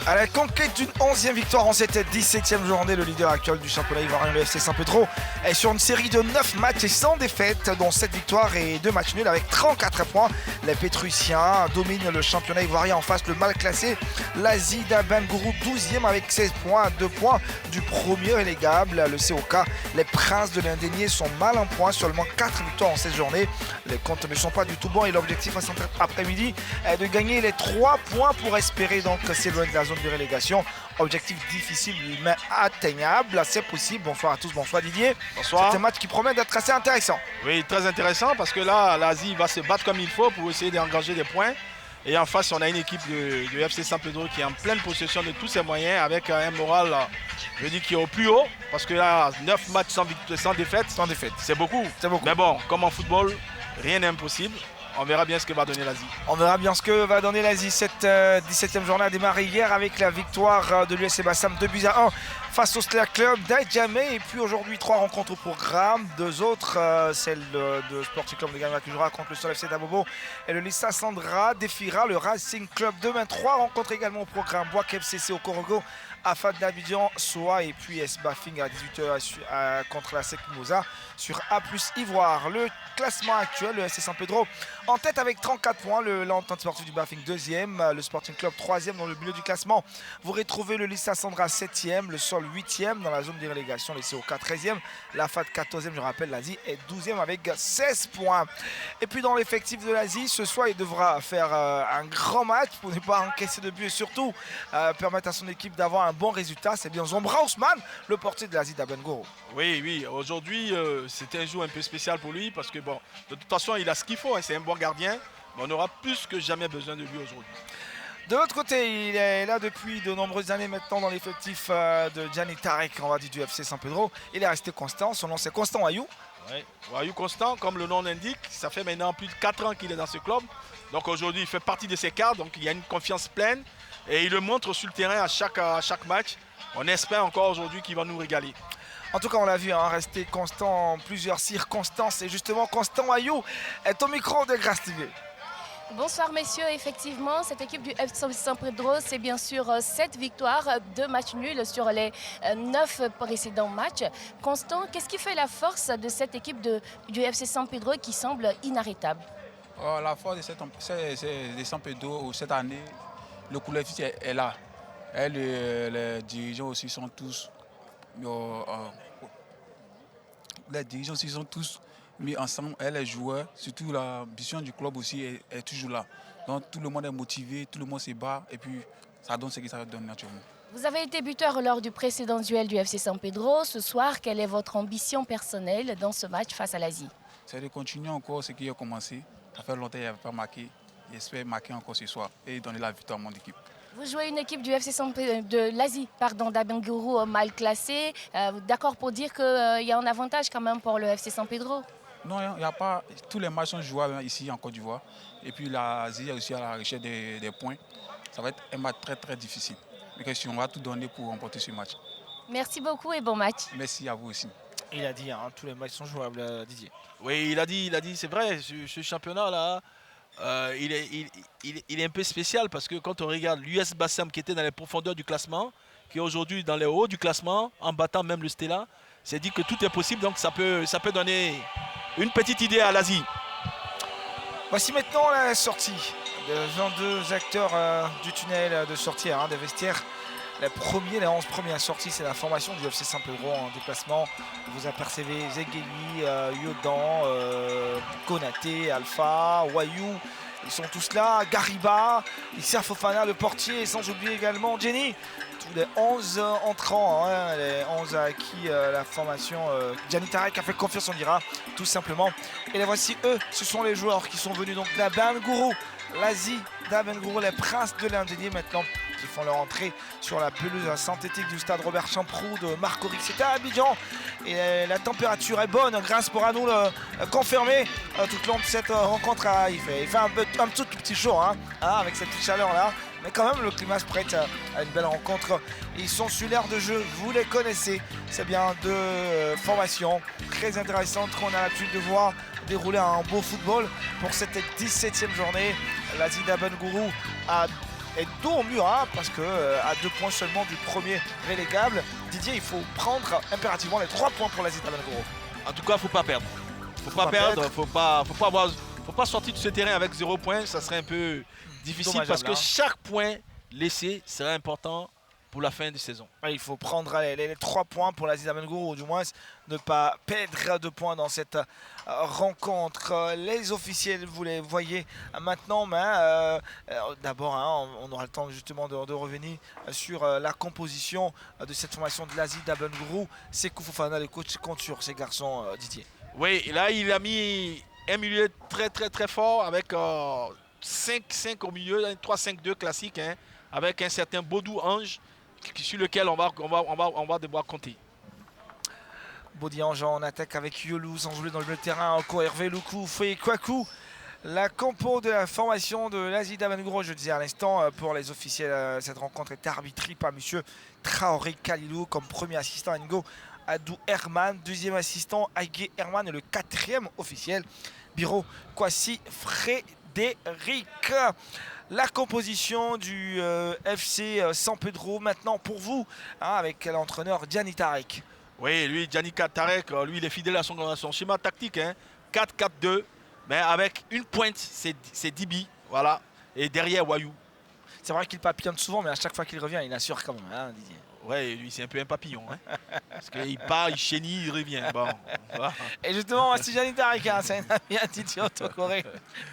À la conquête d'une 11e victoire en cette 17e journée, le leader actuel du championnat ivoirien, le FC Saint-Pedro, est sur une série de 9 matchs et sans défaite, dont 7 victoires et 2 matchs nuls avec 34 points. Les Pétrusiens dominent le championnat ivoirien en face le mal classé, l'Azida Bengourou 12e avec 16 points à 2 points du premier relégable, le COK. Les Princes de l'Indénié sont mal en point, seulement 4 victoires en 16 journées. Les comptes ne sont pas du tout bons et l'objectif à cet après-midi est de gagner les 3 points pour espérer donc s'éloigner de la zone de relégation. Objectif difficile mais atteignable, c'est possible. Bonsoir à tous, bonsoir Didier. Bonsoir. C'est un match qui promet d'être assez intéressant. Oui, très intéressant parce que là, l'Asie va se battre comme il faut pour essayer d'engranger des points. Et en face, on a une équipe de FC Saint-Pedro qui est en pleine possession de tous ses moyens avec un moral, je dis, qui est au plus haut. Parce que là, 9 matchs sans défaite. Sans défaite. C'est beaucoup. C'est beaucoup. Mais bon, comme en football, rien n'est impossible. On verra bien ce que va donner l'Asie. On verra bien ce que va donner l'Asie. Cette 17e journée a démarré hier avec la victoire de l'USC Bassam 2-1 face au Slayer Club d'Adjamé. Et puis aujourd'hui, 3 rencontres au programme. 2 autres, celle de Sporting Club de Gagnac qui jouera contre le Sol FC d'Abobo et le Lissa Sandra défiera le Racing Club demain. 3 rencontres également au programme. Boac FCC au Korogo, AFAD d'Abidjan, SOA et puis S Bafing à 18h contre la SEC Mimosa sur A+ Ivoire. Le classement actuel, le FC Saint-Pedro en tête avec 34 points, l'entente sportive du Bafing 2e, le Sporting Club 3e dans le milieu du classement. Vous retrouvez le Lissa Sandra 7e, le Sol 8e dans la zone de relégation, les COK 13e, l'AFAD 14e, je rappelle l'Asie est 12e avec 16 points. Et puis dans l'effectif de l'Asie, ce soir il devra faire un grand match pour ne pas encaisser de but et surtout permettre à son équipe d'avoir un bon résultat. C'est bien Zombra Ousmane, le portier de l'Asie d'Abengoro. Oui, aujourd'hui c'était un jour un peu spécial pour lui parce que bon, de toute façon il a ce qu'il faut, hein, c'est un bon gardien, mais on aura plus que jamais besoin de lui aujourd'hui. De l'autre côté, il est là depuis de nombreuses années maintenant dans l'effectif de Gianni Tarek, on va dire du FC Saint-Pedro. Il est resté constant, son nom c'est Constant Ayou. Oui, Ayou Constant, comme le nom l'indique, ça fait maintenant plus de 4 ans qu'il est dans ce club. Donc aujourd'hui il fait partie de ses cadres, donc il y a une confiance pleine et il le montre sur le terrain à chaque match. On espère encore aujourd'hui qu'il va nous régaler. En tout cas, on l'a vu, hein, rester constant en plusieurs circonstances. Et justement, Constant Ayou est au micro de Grasse TV. Bonsoir messieurs, effectivement, cette équipe du FC Saint-Pedro, c'est bien sûr 7 victoires, 2 matchs nuls sur les 9 précédents matchs. Constant, qu'est-ce qui fait la force de cette équipe du FC Saint-Pedro qui semble inarrêtable? La force de Saint-Pedro cette année, le collectif est là. Et les dirigeants aussi sont tous... les dirigeants aussi sont tous mis ensemble et les joueurs, surtout la vision du club aussi est toujours là. Donc tout le monde est motivé, tout le monde se bat et puis ça donne ce que ça donne naturellement. Vous avez été buteur lors du précédent duel du FC Saint-Pedro. Ce soir, quelle est votre ambition personnelle dans ce match face à l'Asie? C'est de continuer encore ce qui a commencé. Ça fait longtemps qu'il n'y avait pas marqué. J'espère marquer encore ce soir et donner la victoire à mon équipe. Vous jouez une équipe du FC de l'Asie, d'Abengourou mal classée. D'accord pour dire qu'il y a un avantage quand même pour le FC Saint-Pedro? Non, il n'y a pas. Tous les matchs sont jouables ici en Côte d'Ivoire. Et puis l'Asie est aussi à la recherche des points. Ça va être un match très très difficile. Mais on va tout donner pour remporter ce match. Merci beaucoup et bon match. Merci à vous aussi. Il a dit, hein, tous les matchs sont jouables, Didier. Oui, il a dit, c'est vrai, ce championnat-là, il est un peu spécial parce que quand on regarde l'US Bassam qui était dans les profondeurs du classement, qui est aujourd'hui dans les hauts du classement, en battant même le Stella, c'est dit que tout est possible, donc ça peut donner une petite idée à l'Asie. Voici maintenant la sortie de 22 acteurs du tunnel de sortie des vestiaires. Les 11 premières sorties, c'est la formation du FC Saint-Pedro en déplacement. Vous apercevez Zegeli, Yodan, Konaté, Alpha, Wayou. Ils sont tous là. Gariba, Issa Fofana, le portier, et sans oublier également Jenny. Tous les 11 entrants, les 11 à qui la formation Gianni Tarek a fait confiance, on dira, tout simplement. Et les voici, eux, ce sont les joueurs qui sont venus donc d'Abengourou, l'Asie d'Abengourou, les Princes de l'Indénié maintenant, qui font leur entrée sur la pelouse synthétique du stade Robert Champroux de Marcory. C'est à Abidjan et la température est bonne grâce pour nous le confirmer tout au long de cette rencontre. Il fait un tout petit chaud avec cette petite chaleur là. Mais quand même, le climat se prête à une belle rencontre. Ils sont sur l'aire de jeu, vous les connaissez. C'est bien deux formations très intéressantes qu'on a l'habitude de voir dérouler un beau football pour cette 17e journée. L'Asie d'Abengourou a être dos au mur, hein, parce que à 2 points seulement du premier relégable. Didier, il faut prendre impérativement les 3 points pour l'ASI d'Aben Goro. En tout cas, faut pas perdre. Faut pas perdre, faut pas sortir de ce terrain avec 0 points, ça serait un peu difficile parce que chaque point laissé serait important pour la fin de saison. Il faut prendre les 3 points pour l'ASI d'Aben Goro, ou du moins ne pas perdre 2 points dans cette rencontre. Les officiels, vous les voyez maintenant, mais d'abord, hein, on aura le temps justement de revenir sur la composition de cette formation de l'ASI d'Aben Goro. Sekou Fofana, le coach, compte sur ces garçons, Didier. Oui, là il a mis un milieu très fort avec 5 au milieu, 3-5-2 classique, hein, avec un certain Bodou Ange sur lequel on va devoir compter. Bodi Ange en attaque avec Yolou, enjoué dans le milieu de terrain, Oko Hervé Loukou, Foué Kwaku. La compo de la formation de l'ASI d'Aben Goro, je disais à l'instant, pour les officiels, cette rencontre est arbitrée par M. Traoré Kalilou comme premier assistant, Ngo Adou Herman, deuxième assistant Aigué Herman et le 4e officiel Biro Kwasi Frédéric. La composition du FC San Pedro maintenant pour vous, hein, avec l'entraîneur Gianni Tarek. Oui, lui, Gianni Tarek, lui, il est fidèle à son schéma tactique, hein, 4-4-2, mais avec une pointe, c'est Dibi, voilà, et derrière Wayou. C'est vrai qu'il papillonne souvent, mais à chaque fois qu'il revient, il assure quand même, hein, Didier. Ouais, lui, c'est un peu un papillon, hein. Parce qu'il part, il chenille, il revient. Bon, voilà. Et justement, c'est Gianni Tarek, hein, c'est un ami à Didier Otokoré,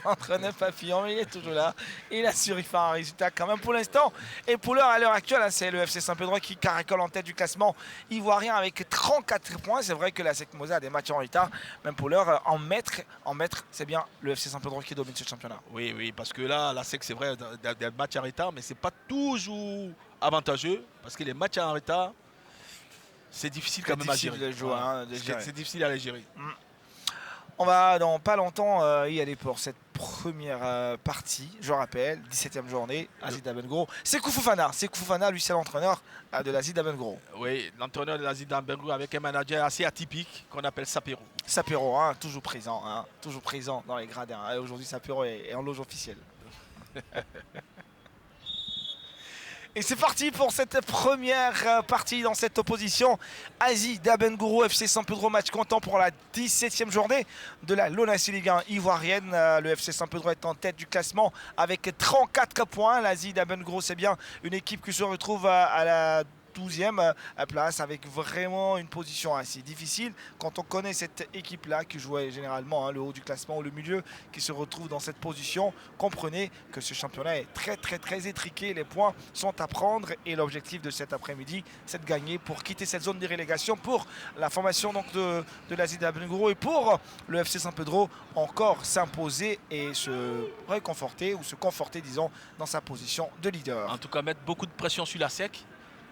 entraîneur papillon, mais il est toujours là. Il assure, il fait un résultat quand même pour l'instant. Et pour l'heure, à l'heure actuelle, hein, c'est le FC San Pedro qui caracole en tête du classement ivoirien avec 34 points. C'est vrai que la SEC Mosa a des matchs en retard. Même pour l'heure, en maître, c'est bien le FC San Pedro qui domine ce championnat. Oui, parce que là, la SEC, c'est vrai, des matchs en retard, mais c'est pas toujours avantageux parce que les matchs en retard, c'est difficile quand même à gérer. C'est difficile à les gérer. On va dans pas longtemps y aller pour cette première partie. Je rappelle, 17e journée, ASI d'Aben Goro. Sekou Fofana, lui c'est l'entraîneur de l'ASI d'Aben Goro. Oui, l'entraîneur de l'ASI d'Aben Goro avec un manager assez atypique qu'on appelle Sapero. Sapero, hein, toujours présent dans les gradins. Hein. Aujourd'hui, Sapero est en loge officielle. Et c'est parti pour cette première partie dans cette opposition. ASI d'Aben Goro, FC San Pedro, match comptant pour la 17e journée de la LONASE Ligue 1 ivoirienne. Le FC San Pedro est en tête du classement avec 34 points. L'ASI d'Aben Goro, c'est bien une équipe qui se retrouve à la 12e place avec vraiment une position assez difficile quand on connaît cette équipe là qui jouait généralement, hein, le haut du classement ou le milieu qui se retrouve dans cette position. Comprenez que ce championnat est très étriqué, les points sont à prendre et l'objectif de cet après-midi c'est de gagner pour quitter cette zone de relégation pour la formation donc de l'ASI d'Aben Goro et pour le FC San Pedro encore s'imposer et se réconforter ou se conforter disons dans sa position de leader. En tout cas mettre beaucoup de pression sur la SEC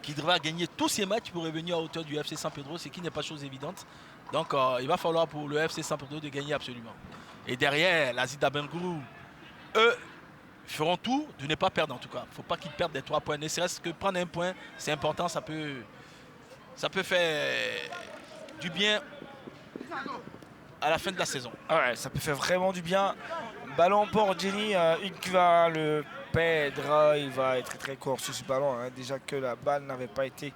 qui devra gagner tous ses matchs pour revenir à hauteur du FC San Pedro, ce qui n'est pas chose évidente. Donc il va falloir pour le FC San Pedro de gagner absolument. Et derrière, l'ASI d'Aben Goro, eux, feront tout de ne pas perdre en tout cas. Il ne faut pas qu'ils perdent des 3 points. Ne serait-ce que prendre un point, c'est important, ça peut faire du bien à la fin de la saison. Ouais, ça peut faire vraiment du bien. Ballon pour Jenny, il va le perdre, il va être très court sur ce ballon, hein. Déjà que la balle n'avait pas été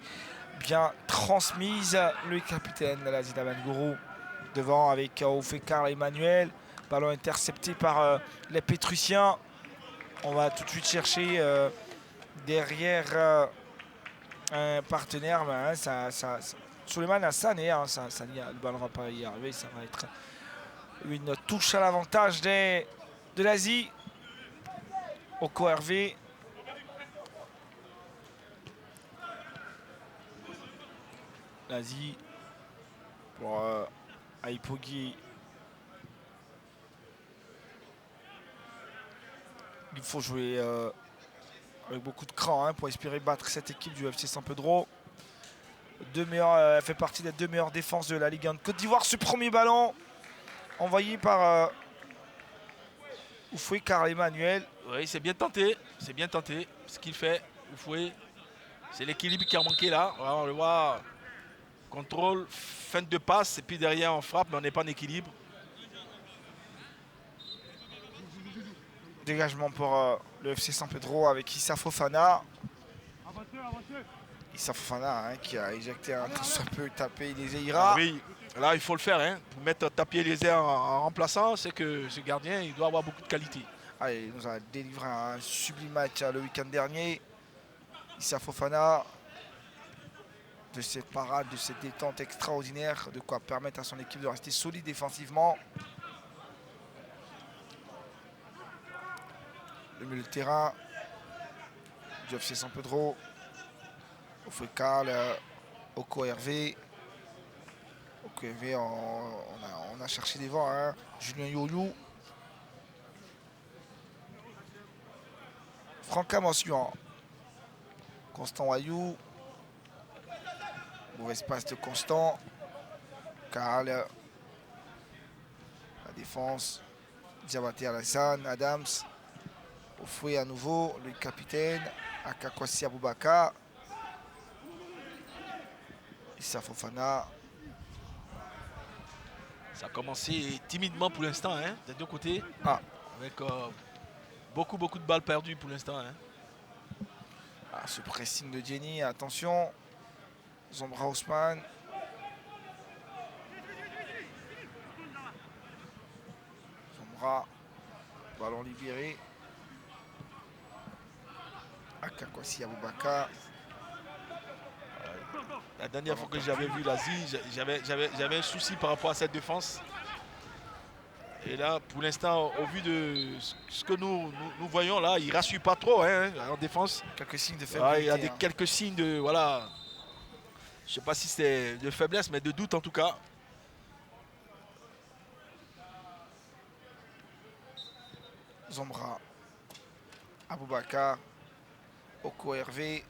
bien transmise. Le capitaine de l'ASI d'Aben Goro devant avec Oufekar Emmanuel. Ballon intercepté par les Pétrusiens. On va tout de suite chercher derrière un partenaire. Mais, hein, Souleymane Hassan, hein, le ballon ne va pas y arriver. Ça va être une touche à l'avantage de l'ASI. Oko Hervé. L'ASI pour Aipogi. Il faut jouer avec beaucoup de cran, hein, pour espérer battre cette équipe du FC San Pedro. Elle fait partie des 2 meilleures défenses de la Ligue 1 de Côte d'Ivoire. Ce premier ballon envoyé par Oufoué Karl Emmanuel. Oui, c'est bien tenté. C'est bien tenté. Ce qu'il fait, Oufoué, c'est l'équilibre qui a manqué là. Voilà, on le voit. Contrôle, fin de passe, et puis derrière on frappe, mais on n'est pas en équilibre. Dégagement pour le FC San Pedro avec Issa Fofana. Issa Fofana hein, qui a éjecté un tant soit peu tapé Eliezeira. Oui, là il faut le faire. Hein. Mettre Tapie Eliezer en remplaçant, c'est que ce gardien il doit avoir beaucoup de qualité. Allez, il nous a délivré un sublime match le week-end dernier. Issa Fofana, de cette parade, de cette détente extraordinaire, de quoi permettre à son équipe de rester solide défensivement. Le milieu de terrain du FC San Pedro. Oufoué-Karl, Oko Hervé. Oko Hervé, on a cherché des vents. Hein. Julien Yoyou. Franck Amansuan. Constant Wayou. Mauvais passe de Constant. Karl. La défense. Diabaté Alassane. Adams. Oufoué à nouveau. Le capitaine. Akakwasi Aboubakar. Issa Fofana. Ça a commencé timidement pour l'instant, hein, des deux côtés. Ah. Avec beaucoup de balles perdues pour l'instant. Hein. Ah, ce pressing de Jenny, attention. Zombra Ousmane. Zombra. Ballon libéré. Akakwasi Aboubakar. La dernière fois que j'avais vu l'Asie, j'avais un souci par rapport à cette défense. Et là, pour l'instant, au vu de ce que nous voyons là, il ne rassure pas trop hein, en défense. Quelques signes de faiblesse. Il y a quelques signes de... Voilà. Je ne sais pas si c'est de faiblesse, mais de doute en tout cas. Zombra. Aboubakar. Oko Hervé.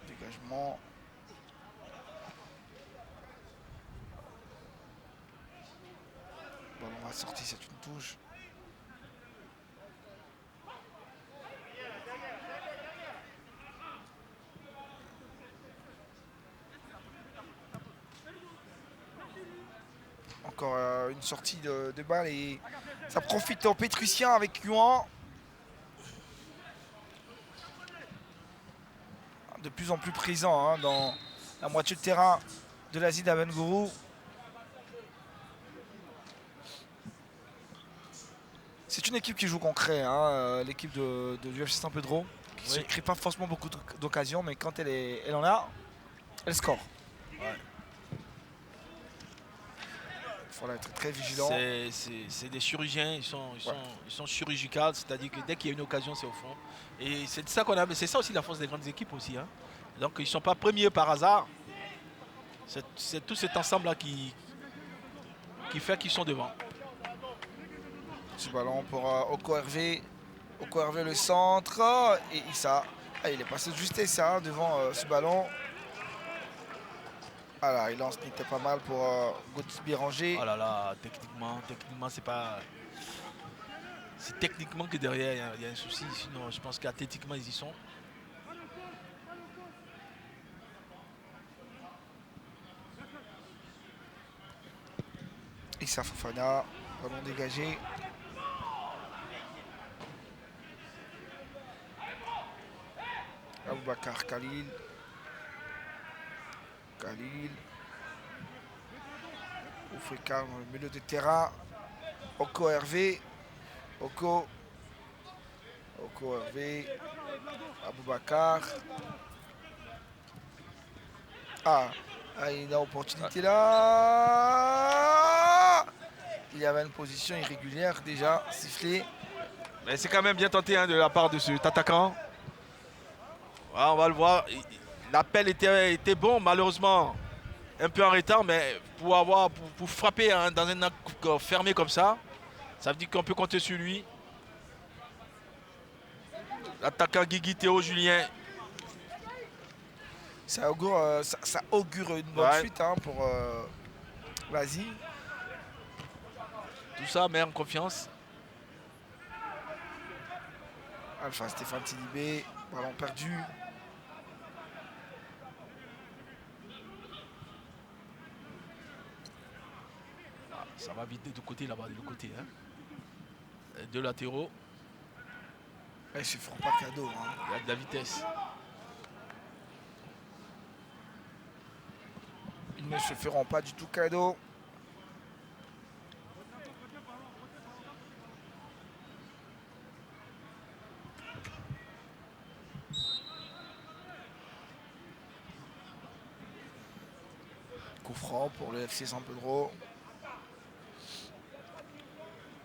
Dégagement. Ballon va sortir, c'est une touche. Encore une sortie de balle et ça profite au Pétricien avec Yuan. De plus en plus présent hein, dans la moitié de terrain de l'Asie d'Abengourou. C'est une équipe qui joue concret, hein, l'équipe de l'UFC San Pedro, qui ne se crée pas forcément beaucoup d'occasions, mais quand elle en a, elle score. Ouais. Il faudra être très vigilant. C'est des chirurgiens, ils sont chirurgicaux, c'est-à-dire que dès qu'il y a une occasion, c'est au fond. Et c'est ça qu'on a, c'est ça aussi la force des grandes équipes aussi. Hein. Donc ils ne sont pas premiers par hasard. C'est tout cet ensemble-là qui fait qu'ils sont devant. Ce ballon pour Oko Hervé. Oko Hervé le centre. Et Issa. Ah, il est passé juste ça devant ce ballon. Voilà, il lance qui était pas mal pour Gauthier Béranger. Oh là là, techniquement c'est pas. C'est techniquement que derrière il y a un souci. Sinon, je pense qu'athlétiquement ils y sont. Issa Fofana, ballon dégagé. Aboubakar Khalil. Oufoué-Karl dans le milieu de terrain. Oko Hervé. Oko Hervé. Aboubakar. Il a opportunité là. Il y avait une position irrégulière déjà sifflée. Mais c'est quand même bien tenté hein, de la part de cet attaquant. Voilà, on va le voir. L'appel était bon, malheureusement un peu en retard, mais pour frapper hein, dans un acte fermé comme ça veut dire qu'on peut compter sur lui. L'attaquant Guigui Théo Julien. Ça augure une bonne suite hein, pour l'Asie. Tout ça met en confiance. Alpha Stéphane Tidibé, ballon perdu. va vite de côté là-bas, de l'autre côté. Hein. Deux latéraux. Ils ne se feront pas cadeau. Hein. Il y a de la vitesse. Ils ne se feront pas du tout cadeau. Coup franc pour le FC San Pedro.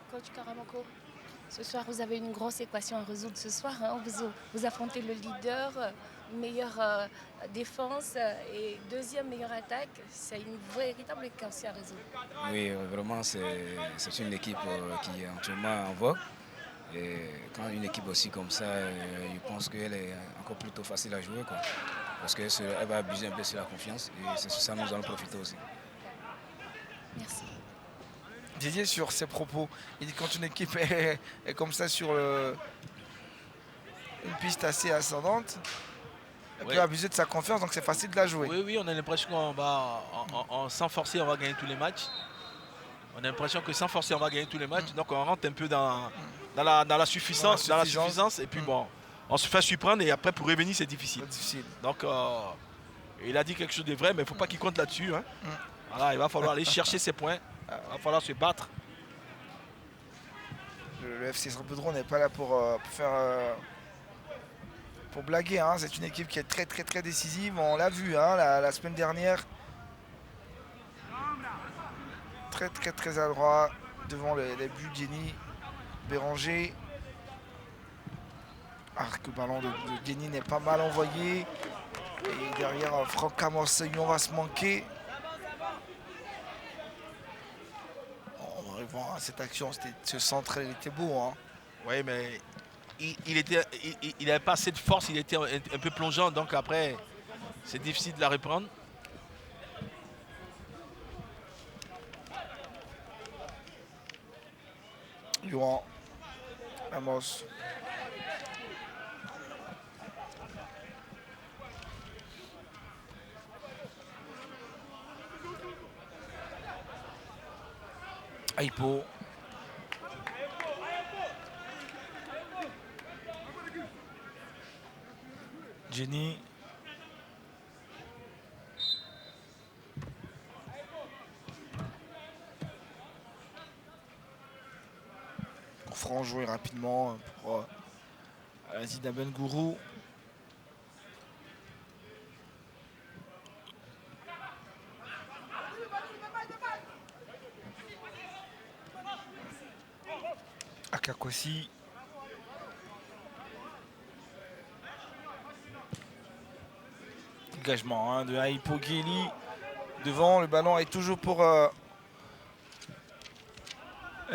Coach Karamoko, ce soir, vous avez une grosse équation à résoudre ce soir. Hein. Vous affrontez le leader, meilleure défense et deuxième meilleure attaque. C'est une véritable équation à résoudre. Oui, vraiment, c'est une équipe qui est entièrement en vogue. Et quand une équipe aussi comme ça, je pense qu'elle est encore plutôt facile à jouer. Quoi. Parce qu'elle va abuser un peu sur la confiance. Et c'est sur ça que nous allons profiter aussi. Merci. Didier, sur ses propos, il dit quand une équipe est comme ça sur une piste assez ascendante, elle peut abuser de sa confiance, donc c'est facile de la jouer. Oui, on a l'impression qu'on va, sans forcer, on va gagner tous les matchs. On a l'impression que sans forcer, on va gagner tous les matchs. Donc on rentre un peu dans la suffisance. Et puis bon, on se fait surprendre et après pour revenir, c'est difficile. Donc il a dit quelque chose de vrai, mais il ne faut pas qu'il compte là-dessus. Hein. Voilà, il va falloir aller chercher ses points. Il va falloir se battre. Le FC San Pedro n'est pas là pour blaguer. Hein. C'est une équipe qui est très très très décisive. On l'a vu hein, la semaine dernière. Très très très adroit devant les buts Guény, Béranger. Le ballon de Guény n'est pas mal envoyé. Et derrière, Franck Camorsegnon va se manquer. On va voir cette action, ce centre, il était beau. Hein. Oui, mais il n'avait pas assez de force, il était un peu plongeant, donc après, c'est difficile de la reprendre. Yohan, Amos. Aipo. Jenny. Franc joué rapidement pour Zida Bengourou. Akakosi. Engagement hein, de Aipo Guéli. Devant, le ballon est toujours pour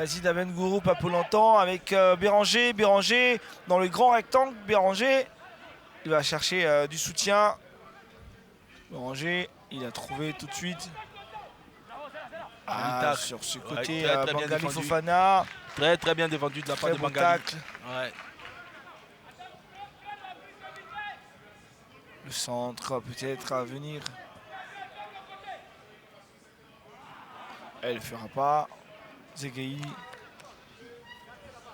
Zida Bengourou, pas pour longtemps, avec Béranger. Béranger dans le grand rectangle. Béranger, il va chercher du soutien. Béranger, il a trouvé tout de suite. Sur ce côté, très Bangali Fofana. Très bien défendu de la part de Bangali. Ouais. Le centre peut-être à venir. Elle ne fera pas. Zegei.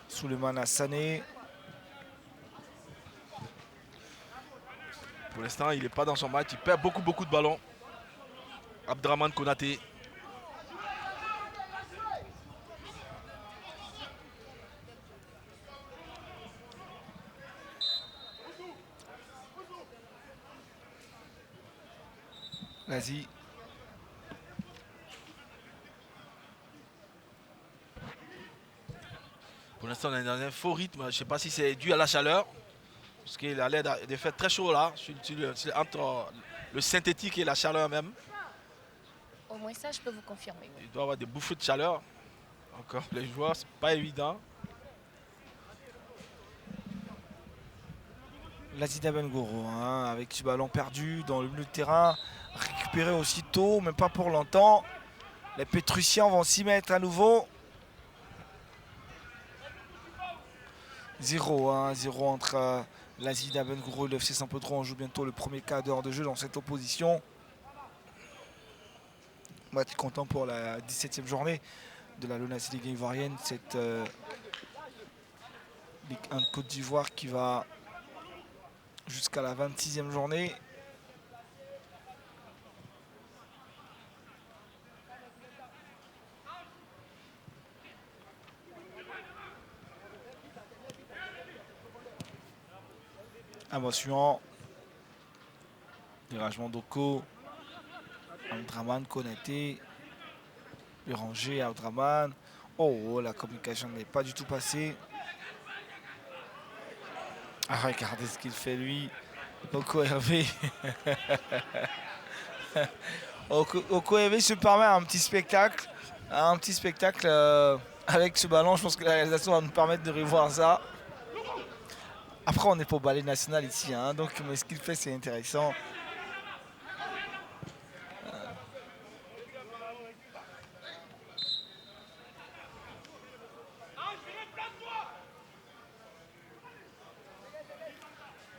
Souleymane Hassané. Pour l'instant, il n'est pas dans son match. Il perd beaucoup de ballons. Abdraman Konaté. Vas-y. Pour l'instant, on est dans un faux rythme. Je ne sais pas si c'est dû à la chaleur. Parce qu'il a l'air de faire très chaud là, entre le synthétique et la chaleur même. Au moins ça, je peux vous confirmer. Oui. Il doit y avoir des bouffées de chaleur. Encore les joueurs, c'est pas évident. Lazida Bengourou, hein, avec ce ballon perdu dans le milieu de terrain, récupéré aussitôt, mais pas pour longtemps. Les Pétrussiens vont s'y mettre à nouveau. 0-1, entre Lazida Bengourou et le FC San Pedro. On joue bientôt le premier quart d'heure de jeu dans cette opposition. Match comptant pour la 17e journée de la LONASE Ligue ivoirienne, cette Ligue 1 de Côte d'Ivoire qui va jusqu'à la 26e journée. Suivant. Dégagement d'Oko. Abdraman, Konaté. Béranger, Abdraman. Oh, la communication n'est pas du tout passée. Ah, regardez ce qu'il fait lui. Oko Hervé. Oko Hervé se permet un petit spectacle. Un petit spectacle avec ce ballon. Je pense que la réalisation va nous permettre de revoir ça. Après, on n'est pas au ballet national ici, hein, donc mais ce qu'il fait, c'est intéressant.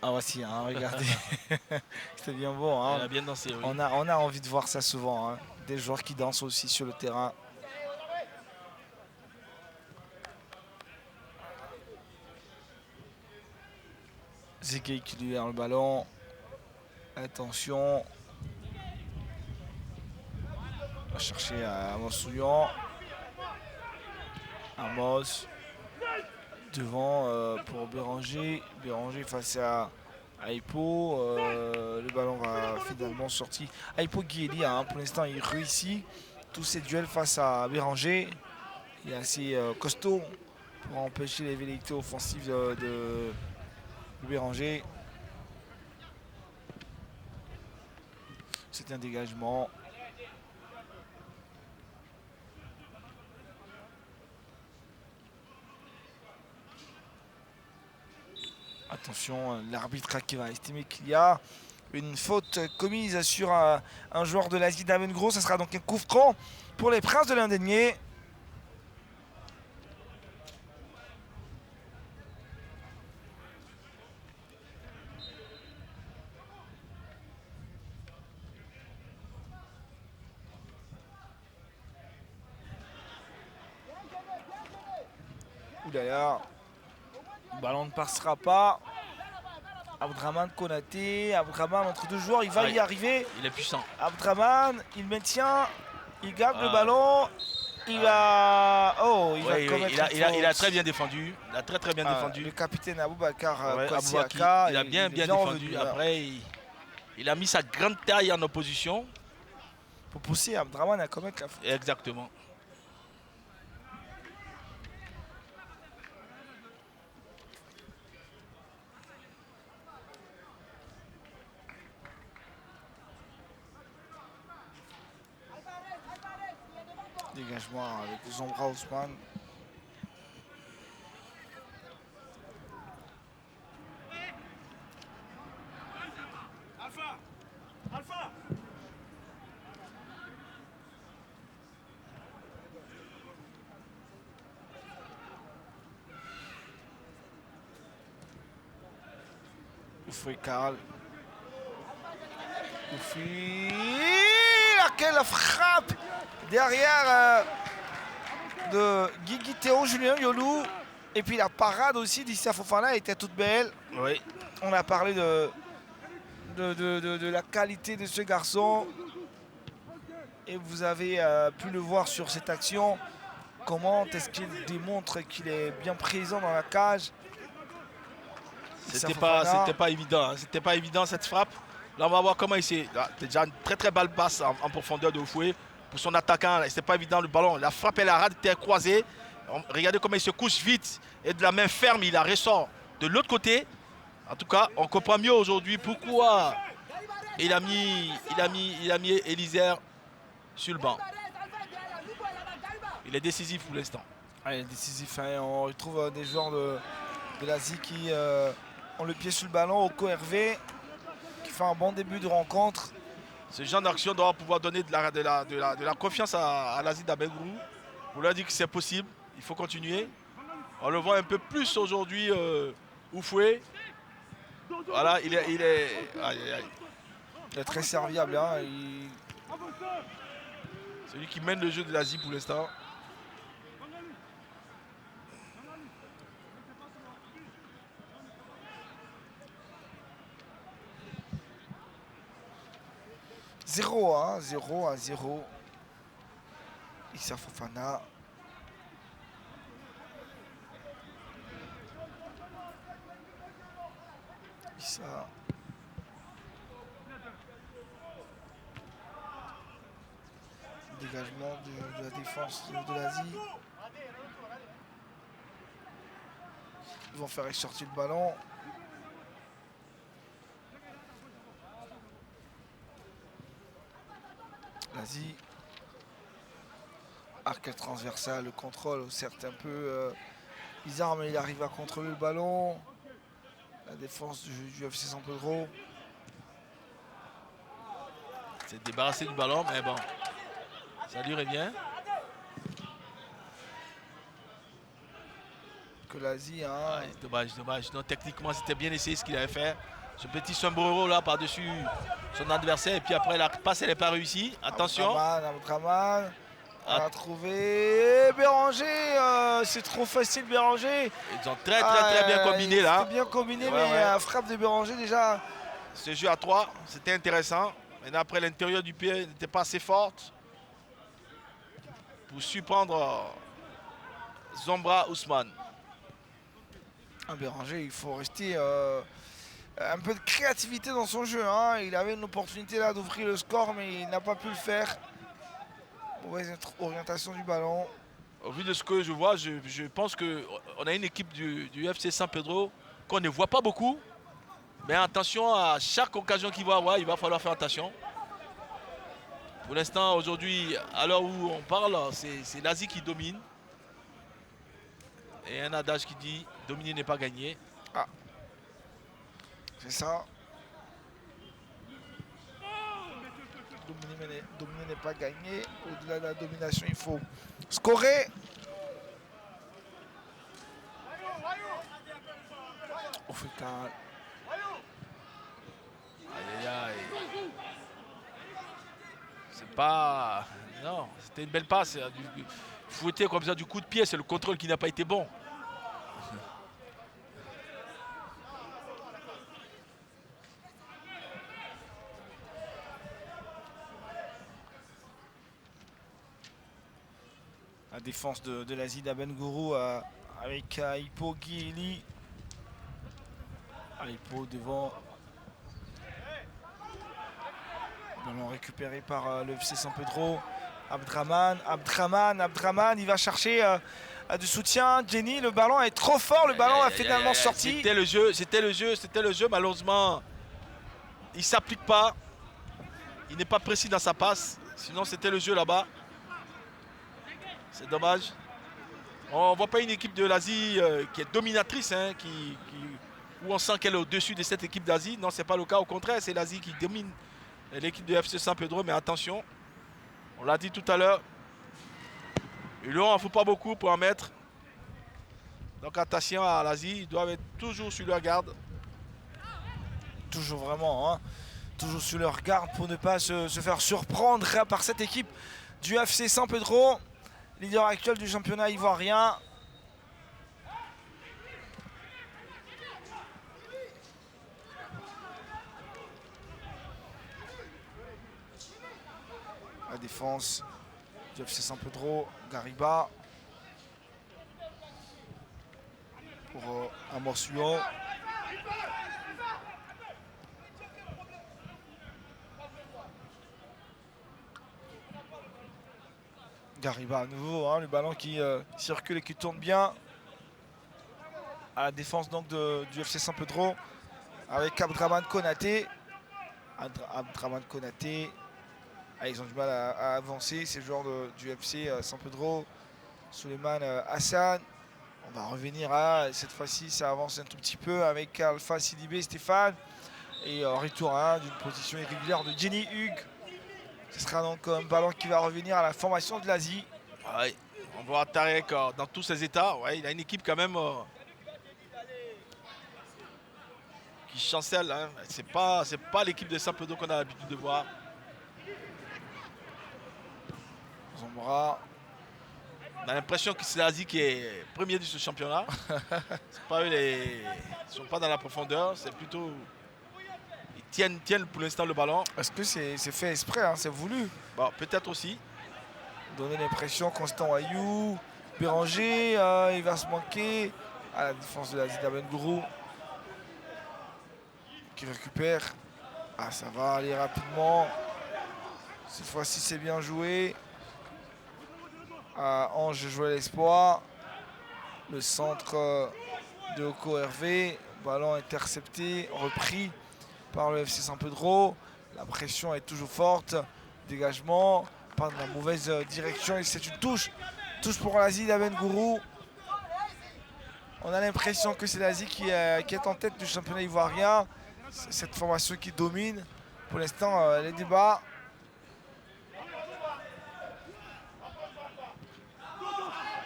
Ah voici, hein, regardez. C'était bien bon. Hein. Il a bien dansé, oui. On a envie de voir ça souvent. Hein. Des joueurs qui dansent aussi sur le terrain. Ziggy qui lui a le ballon. Attention. On va chercher Amos Souillant. Amos. Devant pour Béranger. Béranger face à Aipo. Le ballon va finalement sortir. Aipo Guéli, hein, pour l'instant, il réussit tous ses duels face à Béranger. Il est assez costaud pour empêcher les velléités offensives de Béranger. C'est un dégagement. Attention, l'arbitre qui va estimer qu'il y a une faute commise sur un joueur de l'Asie d'Avengros. Ça sera donc un coup franc pour les Princes de l'Indénié. Oulala. Le ballon ne passera pas. Abdraman, Konaté. Abdraman entre deux joueurs, il va y arriver. Il est puissant. Abdraman, il maintient. Il garde le ballon. Il va. Oh, il a très bien défendu. Il a très bien défendu. Le capitaine Aboubakar Kouassiaka, il a bien défendu. Après, il a mis sa grande taille en opposition. Pour pousser Abdraman à commettre la faute. Exactement. Dégagement avec Zombra Ousmane. Alpha. Oufoué Karl. Oufoué. Quelle frappe derrière de Guigui Théo, Julien Yolou. Et puis la parade aussi d'Issa Fofana était toute belle. Oui. On a parlé de la qualité de ce garçon. Et vous avez pu le voir sur cette action. Comment est-ce qu'il démontre qu'il est bien présent dans la cage. C'était pas évident. Hein. C'était pas évident cette frappe. Là, on va voir comment il s'est. Déjà une très balle basse en profondeur de Oufoué. Pour son attaquant, c'était pas évident le ballon. La frappe et la rade étaient croisées. Regardez comment il se couche vite. Et de la main ferme, il la ressort de l'autre côté. En tout cas, on comprend mieux aujourd'hui pourquoi il a mis Elisère sur le banc. Il est décisif pour l'instant. Ah, il est décisif. Hein. On retrouve des joueurs de l'Asie qui ont le pied sur le ballon. Oko Hervé qui fait un bon début de rencontre. Ce genre d'action doit pouvoir donner de la confiance à l'Asie d'Abengrou. Vous leur dire que c'est possible. Il faut continuer. On le voit un peu plus aujourd'hui, Oufoué. Voilà, il est très serviable. Hein. Celui qui mène le jeu de l'Asie pour l'instant. 0, hein, 0 à 0. Issa Fofana. Issa. Dégagement de la défense de l'Asie. Ils vont faire sortir le ballon. L'Asie. Arc transversal, le contrôle, certes un peu bizarre, mais il arrive à contrôler le ballon. La défense du FC San Pedro. C'est débarrassé du ballon, mais bon, ça lui revient. Que l'Asie, hein. Ouais, dommage, dommage. Non, techniquement, c'était bien essayé ce qu'il avait fait. Ce petit sombrero là par-dessus son adversaire. Et puis après, la passe, elle n'est pas réussie. Attention. Abdraman. On a trouvé Béranger. C'est trop facile, Béranger. Ils ont très bien combiné là. C'était bien combiné, Ouais, mais la frappe de Béranger déjà. Ce jeu à 3, c'était intéressant. Maintenant, après, l'intérieur du pied n'était pas assez forte pour surprendre Zombra Ousmane. Béranger, il faut rester un peu de créativité dans son jeu, hein. Il avait une opportunité là d'ouvrir le score, mais il n'a pas pu le faire. Mauvaise orientation du ballon. Au vu de ce que je vois, je pense qu'on a une équipe du FC San Pedro qu'on ne voit pas beaucoup. Mais attention, à chaque occasion qu'il va avoir, il va falloir faire attention. Pour l'instant, aujourd'hui, à l'heure où on parle, c'est l'Asie qui domine. Et un adage qui dit « dominer n'est pas gagner ». Ah, c'est ça. Dominer n'est pas gagné. Au-delà de la domination, il faut scorer. On fait un... Aïe, aïe, aïe. C'est pas... Non, c'était une belle passe. Fouetter comme ça du coup de pied, c'est le contrôle qui n'a pas été bon. La défense de l'Asie d'Abengourou avec Hippo Guili. Hippo devant. Ballon récupéré par le FC San Pedro. Abdraman, il va chercher du soutien. Jenny, le ballon est trop fort, le ballon a finalement sorti. C'était le jeu. Malheureusement, il ne s'applique pas. Il n'est pas précis dans sa passe. Sinon, c'était le jeu là-bas. C'est dommage. On ne voit pas une équipe de l'Asie qui est dominatrice, hein, où on sent qu'elle est au-dessus de cette équipe d'Asie. Non, ce n'est pas le cas. Au contraire, c'est l'Asie qui domine l'équipe du FC San Pedro. Mais attention, on l'a dit tout à l'heure, il leur en faut pas beaucoup pour en mettre. Donc attention à l'Asie, ils doivent être toujours sur leur garde. Toujours vraiment, hein. Toujours sur leur garde pour ne pas se faire surprendre par cette équipe du FC San Pedro. Leader actuel du championnat ivoirien. La défense du FC San Pedro, Gariba. Pour Amorsuon. Gariba à nouveau, hein, le ballon qui circule et qui tourne bien. À la défense donc du FC San Pedro avec Abdraman Konaté. Abdraman Konaté. Ah, ils ont du mal à avancer, ces joueurs du FC San Pedro. Souleymane Hassan. On va revenir à cette fois-ci, ça avance un tout petit peu avec Alpha Sidibé, Stéphane. Et retour d'une position irrégulière de Jenny Hugues. Ce sera donc un ballon qui va revenir à la formation de l'Asie. Ouais, on voit Tarek dans tous ses états. Ouais, il a une équipe quand même qui chancelle. Hein. C'est pas l'équipe de San Pedro qu'on a l'habitude de voir. Zombra. On a l'impression que c'est l'Asie qui est premier de ce championnat. C'est pas eux ils sont pas dans la profondeur, c'est plutôt... Ils tiennent pour l'instant le ballon. Est-ce que c'est fait exprès, hein, c'est voulu? Bon, peut-être aussi. Donner l'impression, Constant Ayou, Béranger, il va se manquer à la défense de la Zidane Gourou qui récupère. Ah, ça va aller rapidement. Cette fois-ci, c'est bien joué. Ah, Ange jouait l'espoir. Le centre de Oko Hervé. Ballon intercepté, repris par le FC San Pedro. La pression est toujours forte. Dégagement, pas dans la mauvaise direction. Et c'est une touche. Touche pour l'Asie d'Aben Gourou. On a l'impression que c'est l'Asie qui est en tête du championnat ivoirien. Cette formation qui domine. Pour l'instant, les débats.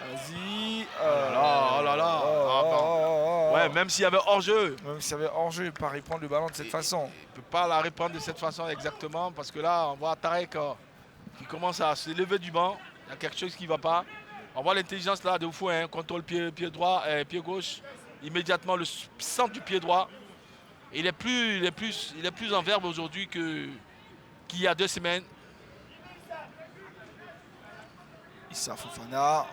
Vas-y. Oh là là. Ouais, même s'il y avait hors-jeu. Même s'il y avait hors-jeu, il ne peut pas reprendre le ballon de cette façon. Il ne peut pas la reprendre de cette façon exactement. Parce que là, on voit Tarek qui commence à se lever du banc. Il y a quelque chose qui ne va pas. On voit l'intelligence là de Oufou, hein, contrôle pied droit, pied gauche. Immédiatement le centre du pied droit. Il est plus en verbe aujourd'hui qu'il y a 2 semaines. Issa Fofana.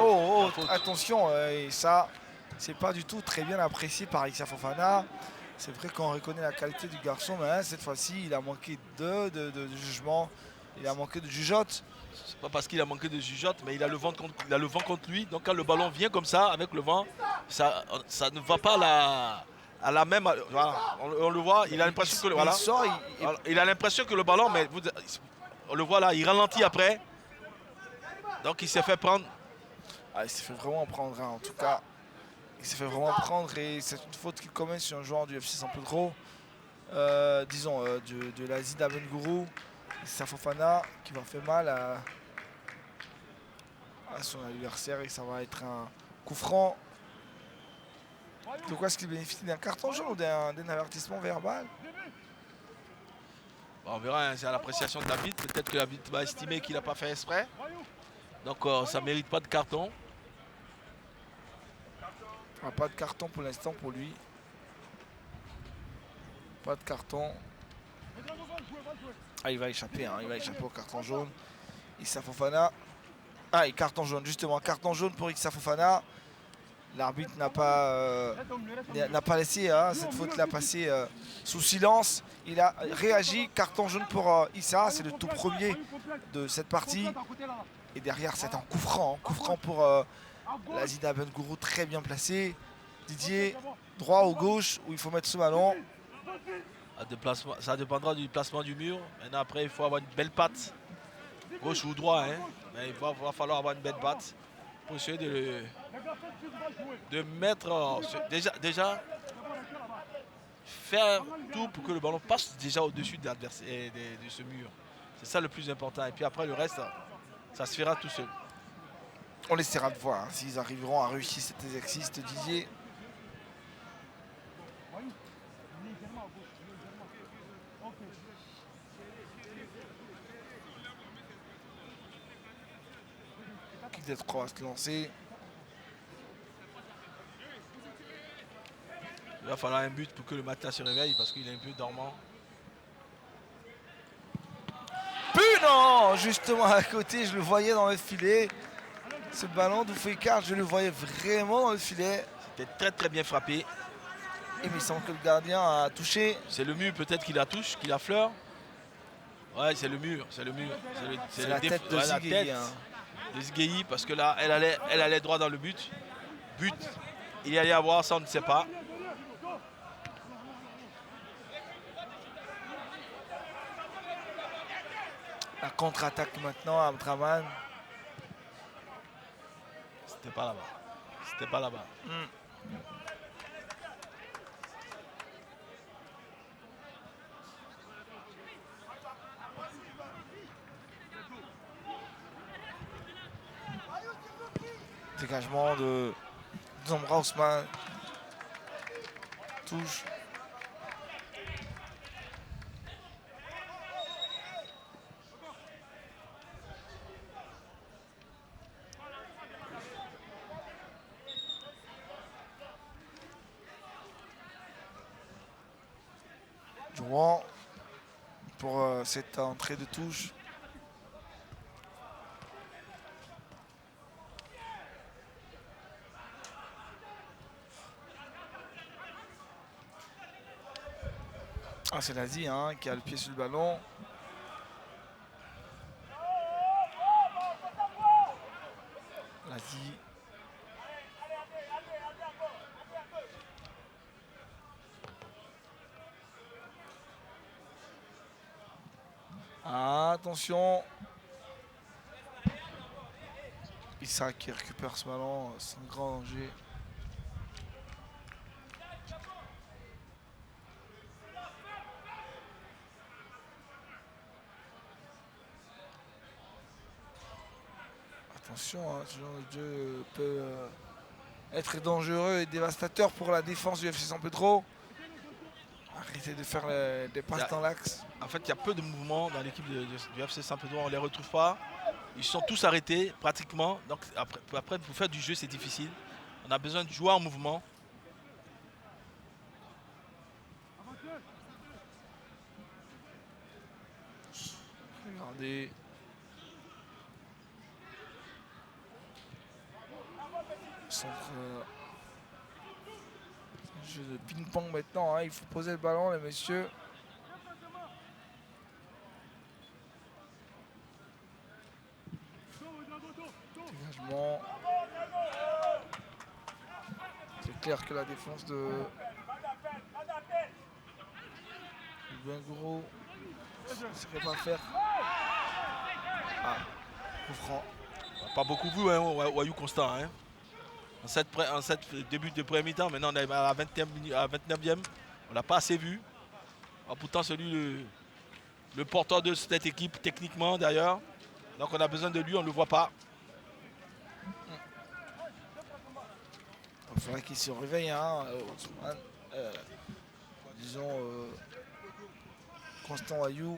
Oh, attention, et ça, c'est pas du tout très bien apprécié par Issa Fofana. C'est vrai qu'on reconnaît la qualité du garçon, mais cette fois-ci, il a manqué de jugement, il a manqué de jugeote. C'est pas parce qu'il a manqué de jugeote, mais il a le vent contre lui. Donc quand le ballon vient comme ça, avec le vent, ça ne va pas à la même. Voilà, on le voit, il a l'impression que voilà, il a l'impression que le ballon, mais on le voit là, il ralentit après. Donc il s'est fait prendre. Ah, il s'est fait vraiment prendre, hein, en tout cas. Il s'est fait vraiment prendre et c'est une faute qu'il commet sur un joueur du FC San Pedro. Disons, de l'Asie d'Aben Gourou. Issa Fofana qui va faire mal à son adversaire et ça va être un coup franc. De quoi est-ce qu'il bénéficie d'un carton jaune ou d'un avertissement verbal? Bon, on verra, hein, c'est à l'appréciation de l'arbitre. Peut-être que l'arbitre va estimer qu'il n'a pas fait exprès. Donc ça ne mérite pas de carton. Ah, pas de carton pour l'instant pour lui. Pas de carton. Ah, il va échapper, hein, il va échapper au carton jaune. Issa Fofana. Ah, et carton jaune, justement. Carton jaune pour Issa Fofana. L'arbitre n'a pas laissé cette faute-là passer sous silence. Il a réagi. Carton jaune pour Issa. C'est le tout premier de cette partie. Et derrière, c'est un coup franc. Coup franc pour la Zida Ben Gourou, très bien placé. Didier, droit ou gauche, où il faut mettre ce ballon. Ça dépendra du placement du mur. Maintenant, après, il faut avoir une belle patte. Gauche ou droit. Hein. Mais il va falloir avoir une belle patte pour essayer de mettre. Déjà, faire tout pour que le ballon passe déjà au-dessus de ce mur. C'est ça le plus important. Et puis après, le reste, ça se fera tout seul. On essaiera de voir hein, s'ils arriveront à réussir cet exercice de Didier. Kick D3 va se lancer. Il va falloir un but pour que le matin se réveille parce qu'il est un peu dormant. Non, justement à côté, je le voyais dans le filet. Ce ballon d'Oufekar, je le voyais vraiment dans le filet. C'était très très bien frappé. Et il me semble que le gardien a touché. C'est le mur peut-être qui la touche, qui la fleure. Ouais, c'est le mur, c'est le mur. C'est la tête de Zigueyi. De Zigueyi parce que là, elle allait droit dans le but. But, il y allait avoir, ça on ne sait pas. La contre-attaque maintenant à Abdraman. C'était pas là-bas. C'était pas là-bas. Dégagement de Zambra Ousmane. Touche. Jouant pour cette entrée de touche. Ah, c'est Lazi hein, qui a le pied sur le ballon. Lazi. Ah, attention. Issa qui récupère ce ballon sans grand danger. Attention, hein, ce genre de jeu peut être dangereux et dévastateur pour la défense du FC San Pedro. Arrêtez de faire des passes dans l'axe. En fait, il y a peu de mouvements dans l'équipe du FC San Pedro, on ne les retrouve pas. Ils sont tous arrêtés pratiquement. Donc après pour faire du jeu, c'est difficile. On a besoin de jouer en mouvement. Regardez. Centre. Jeu de ping-pong maintenant. Hein. Il faut poser le ballon, les messieurs. Dégagement. C'est clair que la défense de Bengoro ne saurait pas faire. Ah, coup franc. Pas beaucoup vu, hein, Wayou Constant. Hein. En cette début de première mi-temps, maintenant on est à la 29e. On n'a pas assez vu. Ah, pourtant, le porteur de cette équipe, techniquement d'ailleurs. Donc on a besoin de lui, on ne le voit pas. Il faudrait qu'il se réveille, hein, Ousmane. Disons, Constant Wayou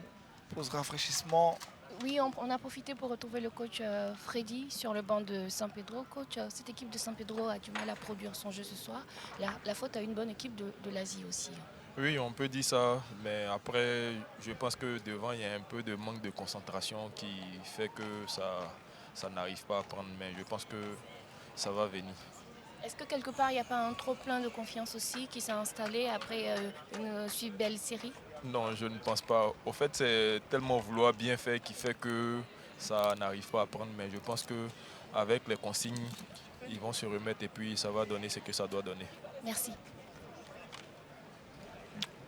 pose rafraîchissement. Oui, on a profité pour retrouver le coach Freddy sur le banc de San Pedro. Coach, cette équipe de San Pedro a du mal à produire son jeu ce soir. La faute à une bonne équipe de l'Asie aussi. Oui, on peut dire ça, mais après, je pense que devant, il y a un peu de manque de concentration qui fait que ça n'arrive pas à prendre main. Je pense que ça va venir. Est-ce que quelque part, il n'y a pas un trop plein de confiance aussi qui s'est installé après une si belle série? Non, je ne pense pas. Au fait, c'est tellement vouloir bien faire qui fait que ça n'arrive pas à prendre main. Je pense qu'avec les consignes, ils vont se remettre et puis ça va donner ce que ça doit donner. Merci.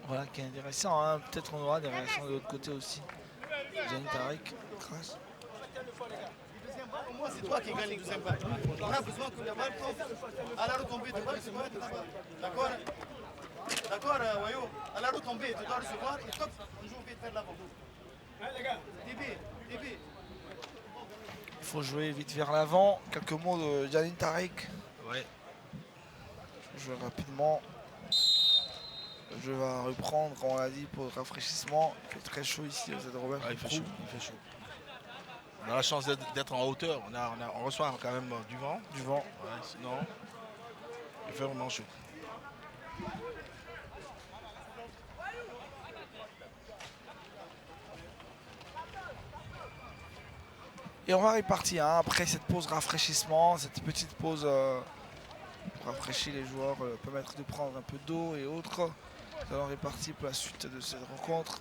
Voilà qui est intéressant, hein. Peut-être on aura des réactions de l'autre côté aussi. Gianni Tariq, crash. Au moins, c'est toi qui gagne le deuxième match. On a besoin que la balle tombe à la retombée. D'accord? D'accord, Wayo? À la retombée, tu dois recevoir et top, on joue vite vers l'avant. DB. Il faut jouer vite vers l'avant. Quelques mots de Gianni Tariq. Ouais. Jouer rapidement. Le jeu va reprendre, comme on l'a dit, pour le rafraîchissement. Il fait très chaud ici au Stade Robert. Ouais, il fait chaud. On a la chance d'être en hauteur. On reçoit quand même du vent. Du vent. Ouais, sinon, il fait vraiment chaud. Et on va repartir hein, après cette pause rafraîchissement, cette petite pause pour rafraîchir les joueurs, permettre de prendre un peu d'eau et autres. Nous allons repartir pour la suite de cette rencontre.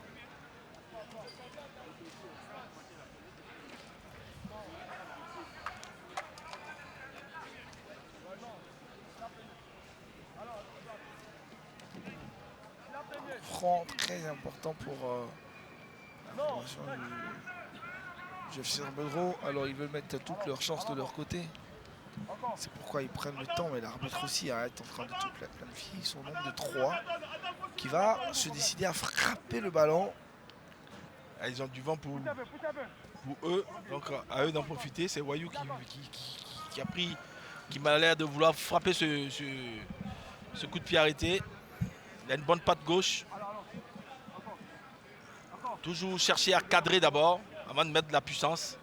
Franc très important pour la formation du FC San Pedro. Alors ils veulent mettre toutes leurs chances de leur côté. C'est pourquoi ils prennent le temps, mais l'arbitre aussi arrête en train de tout planifier. Ils sont au nombre de 3 qui va se décider à frapper le ballon. Ils ont du vent pour eux, donc à eux d'en profiter. C'est Wayou qui m'a l'air de vouloir frapper ce coup de pied arrêté. Il a une bonne patte gauche. Toujours chercher à cadrer d'abord avant de mettre de la puissance.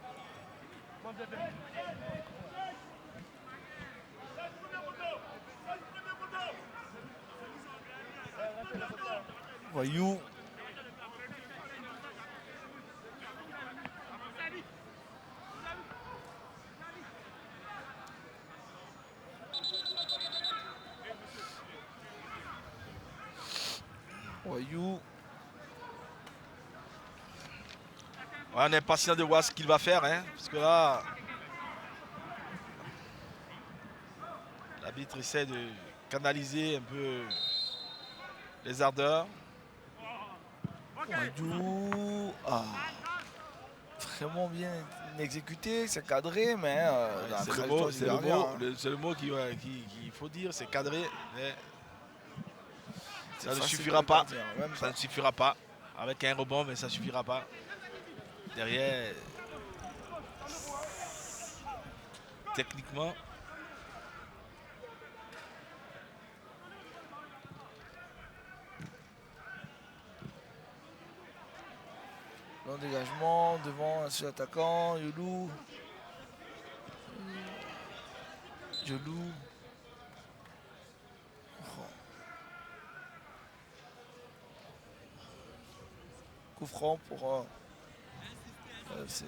Wayou Wayou. On est patient de voir ce qu'il va faire, hein, parce que là, l'arbitre essaie de canaliser un peu les ardeurs. Wayou. Ah. Vraiment bien exécuté, c'est cadré, mais dans la C'est le trajectoire mot, du gardien, hein. c'est le mot qu'il faut dire, c'est cadré, mais C'est ça ne facile suffira pour le pas. gardien, même Ça ne suffira pas. Avec un rebond, mais ça ne suffira pas. Derrière, techniquement, Long dégagement devant un seul attaquant, Yolou. Yolou. Oh. Coup franc pour LFC.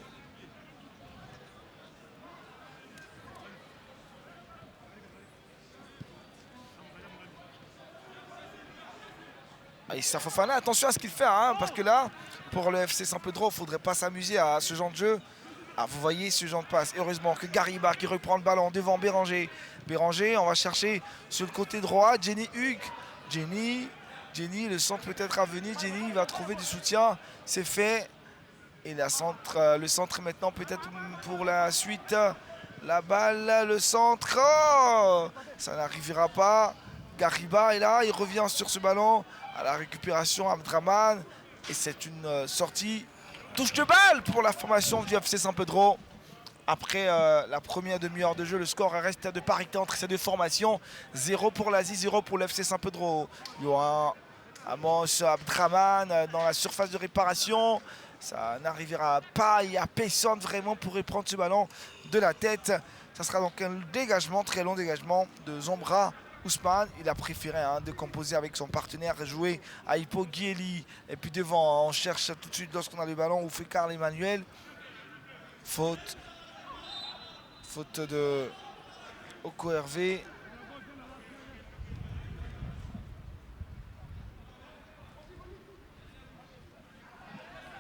Issa Fofana, attention à ce qu'il fait, hein, parce que là, pour le FC Saint-Pedro, il ne faudrait pas s'amuser à ce genre de jeu. Ah, vous voyez ce genre de passe. Heureusement que Gariba qui reprend le ballon devant Béranger. Béranger, on va chercher sur le côté droit. Jenny Hugues. Jenny, le centre peut-être à venir. Jenny va trouver du soutien. C'est fait. Et le centre maintenant peut-être pour la suite. La balle, le centre. Oh, ça n'arrivera pas. Gariba est là. Il revient sur ce ballon. À la récupération, Abdraman. Et c'est une sortie. Touche de balle pour la formation du FC Saint-Pedro. Après la première demi-heure de jeu, le score reste de parité entre ces deux formations. 0 pour l'Asie, 0 pour l'FC Saint-Pedro. Johan Amos Abdraman dans la surface de réparation. Ça n'arrivera pas. Il n'y a personne vraiment pour prendre ce ballon de la tête. Ça sera donc un dégagement, très long dégagement de Zombra Ousmane. Il a préféré de composer avec son partenaire, jouer à Hippo Guéli. Et puis devant, on cherche tout de suite lorsqu'on a le ballon, où fait Carl Emmanuel. Faute de Oko Hervé.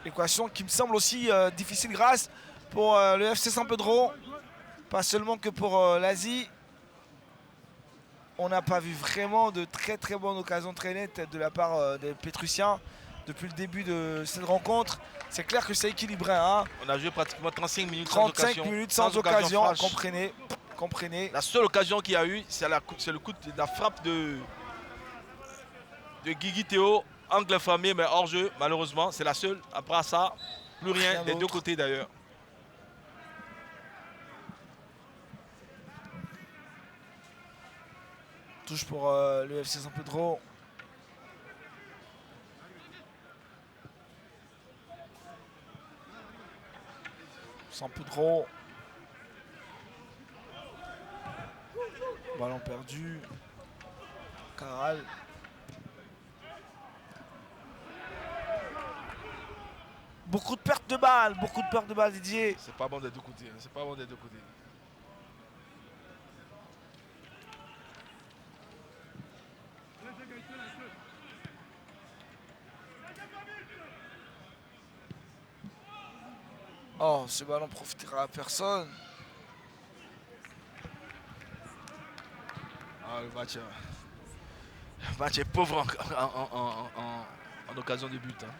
L'équation qui me semble aussi difficile grâce pour le FC Saint-Pedro. Pas seulement que pour l'Asie. On n'a pas vu vraiment de très très bonnes occasions très nettes de la part des Pétrusiens depuis le début de cette rencontre. C'est clair que c'est équilibré, hein. On a joué pratiquement 35 minutes 35 minutes sans occasion, comprenez. La seule occasion qu'il y a eu, c'est le coup de la frappe de Guigui Théo, angle infamé, mais hors jeu, malheureusement. C'est la seule. Après ça, plus rien des deux côtés d'ailleurs. Touche pour le FC Saint-Pedro. Saint-Pedro. Ballon perdu. Caral. Beaucoup de pertes de balles, Didier. C'est pas bon des deux côtés. C'est pas bon des deux côtés. Oh, ce ballon profitera à personne. Ah, le match est pauvre en occasion de but. Hein.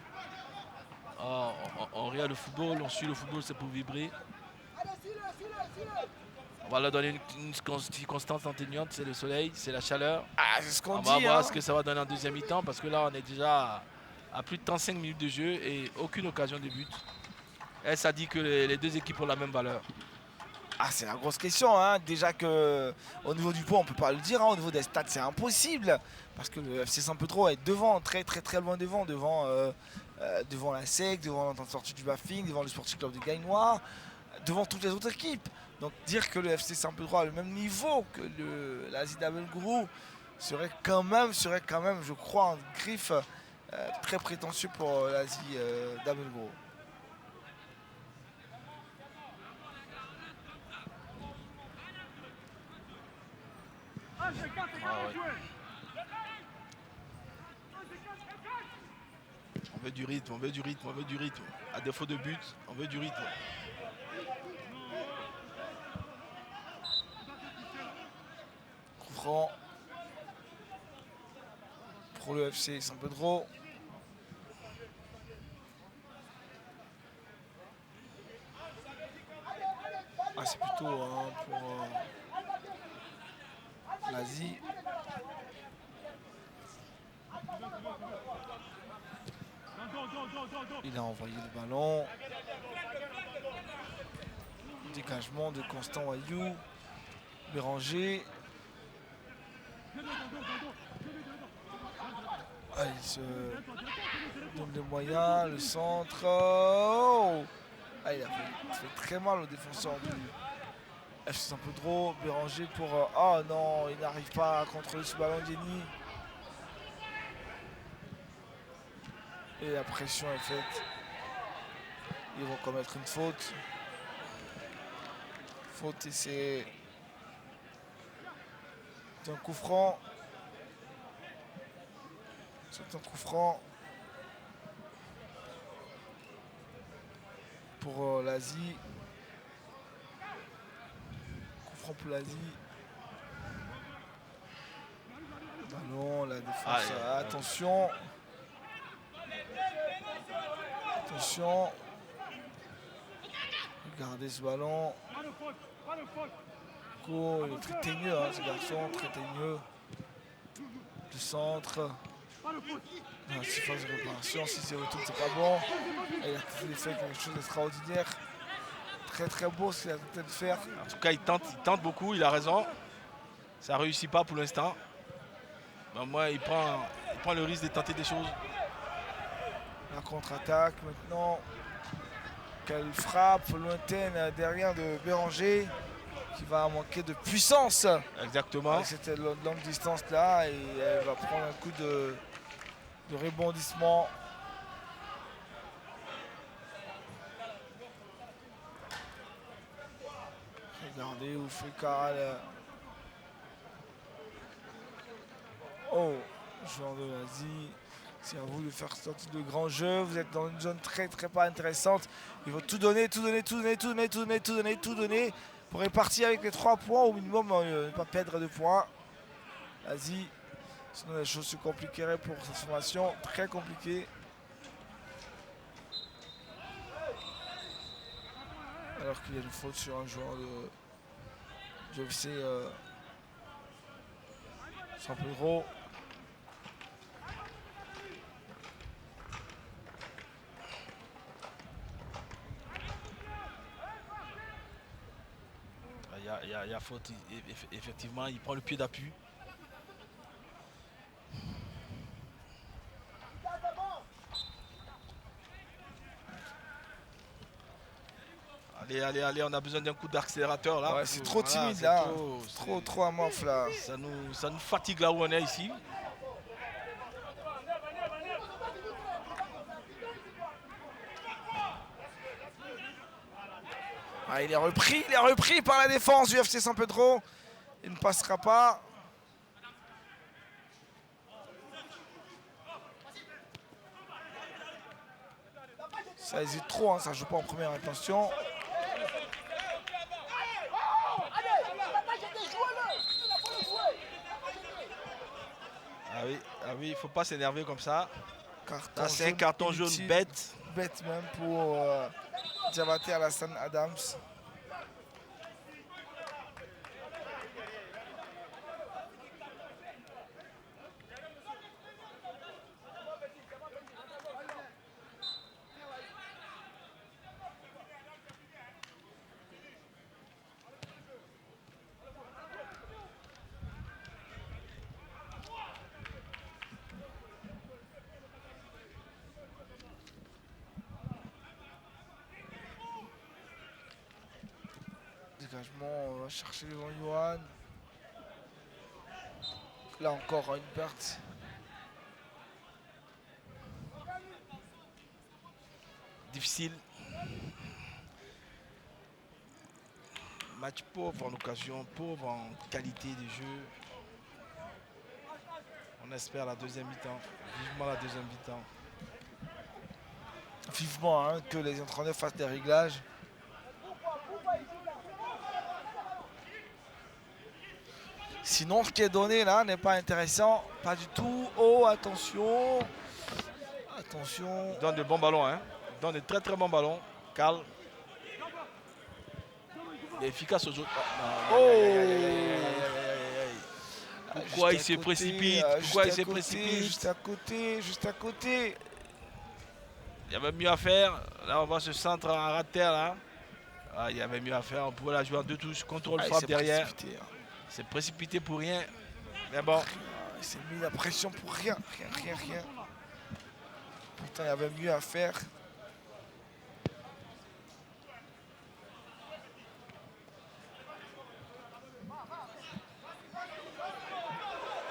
Ah, on regarde le football, on suit le football, c'est pour vibrer. On va leur donner une constante atténuante, c'est le soleil, c'est la chaleur. Ah, c'est ce qu'on dit. On va voir ce que ça va donner en deuxième mi-temps parce que là, on est déjà à plus de 35 minutes de jeu et aucune occasion de but. Et ça dit que les deux équipes ont la même valeur. Ah, c'est la grosse question, hein. Déjà que au niveau du poids, on peut pas le dire, hein. Au niveau des stats, c'est impossible. Parce que le FC Saint-Pedro est devant, très loin devant la SEC, devant l'entente sortie du Bafing, devant le Sporting Club de Gagnois, devant toutes les autres équipes. Donc dire que le FC Saint-Pedro a le même niveau que l'Asie d'Abelgourou serait quand même, je crois, en griffe très prétentieux pour l'Asie d'Abelgourou. Ah ouais. veut du rythme, on veut du rythme, on veut du rythme. À défaut de but, on veut du rythme. Coup franc pour le FC Saint-Pedro. Ah, c'est plutôt pour l'Asie. Il a envoyé le ballon. Dégagement de Constant Wayou. Béranger. Ah, il se donne les moyens, le centre. Oh, ah, il a fait très mal au défenseur du FC Saint-Pedro. Béranger pour... oh non, il n'arrive pas à contrôler ce ballon d'Eni. Et la pression est faite. Ils vont commettre une faute. Faute et c'est un coup franc. C'est un coup franc pour l'Asie. Coup franc pour l'Asie. Ballon, la défense. Attention. Attention. Regardez ce ballon. Il est très teigneux, ce garçon, très teigneux. Du centre. Dans la surface de réparation, si c'est retour, c'est pas bon. Et il a fait quelque chose d'extraordinaire. Très très beau ce qu'il a tenté de faire. En tout cas, il tente beaucoup, il a raison. Ça ne réussit pas pour l'instant. Ben, moi, il prend le risque de tenter des choses. La contre-attaque maintenant. Quelle frappe lointaine derrière de Béranger qui va manquer de puissance. Exactement. Avec cette longue distance là et elle va prendre un coup de rebondissement. Regardez où fait Karal. Oh, joueur de l'Asie. C'est à vous de faire sortir de grands jeux. Vous êtes dans une zone très pas intéressante. Il faut tout donner pour répartir avec les 3 points au minimum, ne pas perdre de points. L'Asie, sinon les choses se compliqueraient pour cette formation. Très compliqué. Alors qu'il y a une faute sur un joueur de FC Saint-Pedro. Il y a faute, effectivement, il prend le pied d'appui. Allez, on a besoin d'un coup d'accélérateur là. Ouais, c'est trop timide là, trop amorphe là. Ça nous fatigue là où on est ici. Ah, il est repris par la défense du FC Saint-Pedro. Il ne passera pas. Ça hésite trop, ça joue pas en première intention. Ah oui, il faut pas s'énerver comme ça. C'est un carton jaune bête. Bête même pour Diabaté Alassane Adams. On va chercher devant Johan. Là encore une perte. Difficile. Match pauvre en occasion, pauvre en qualité de jeu. On espère la deuxième mi-temps. Vivement la deuxième mi-temps. vivement hein, que les entraîneurs fassent des réglages. Sinon, ce qui est donné là n'est pas intéressant. Pas du tout. Oh, attention. Attention. Il donne de bons ballons. Hein. Il donne de très très bons ballons. Carl. Il est efficace aujourd'hui. Pourquoi il se précipite? Pourquoi il se précipite? Juste à côté, juste à côté. Il y avait mieux à faire. Là, on voit ce centre à ras de terre là. Ah, il y avait mieux à faire. On pouvait la jouer en 2 touches. Contrôle frappe derrière. C'est précipité pour rien. Mais bon. Il s'est mis la pression pour rien. Rien. Pourtant, il y avait mieux à faire.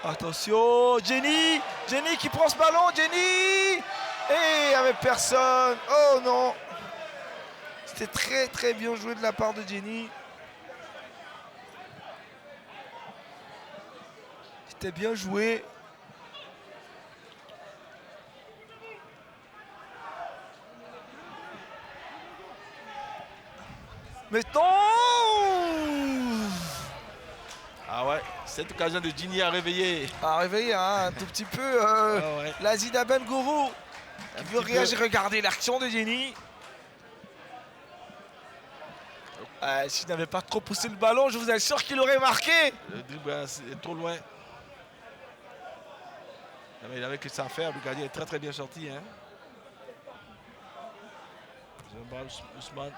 Attention, Jenny qui prend ce ballon, Jenny. Et il n'y avait personne. Oh non. C'était très très bien joué de la part de Jenny. C'était bien joué. Maintenant. Ah ouais, cette occasion de Ginny a réveillé. A réveillé hein, un tout petit peu ouais. Lazida Ben Gourou qui veut réagir. Regardez l'action de Jenny. S'il n'avait pas trop poussé le ballon, je vous assure qu'il aurait marqué. Le dribble est trop loin. Mais il avait que ça à faire. Le gardien est très très bien sorti. Hein. Ousmane.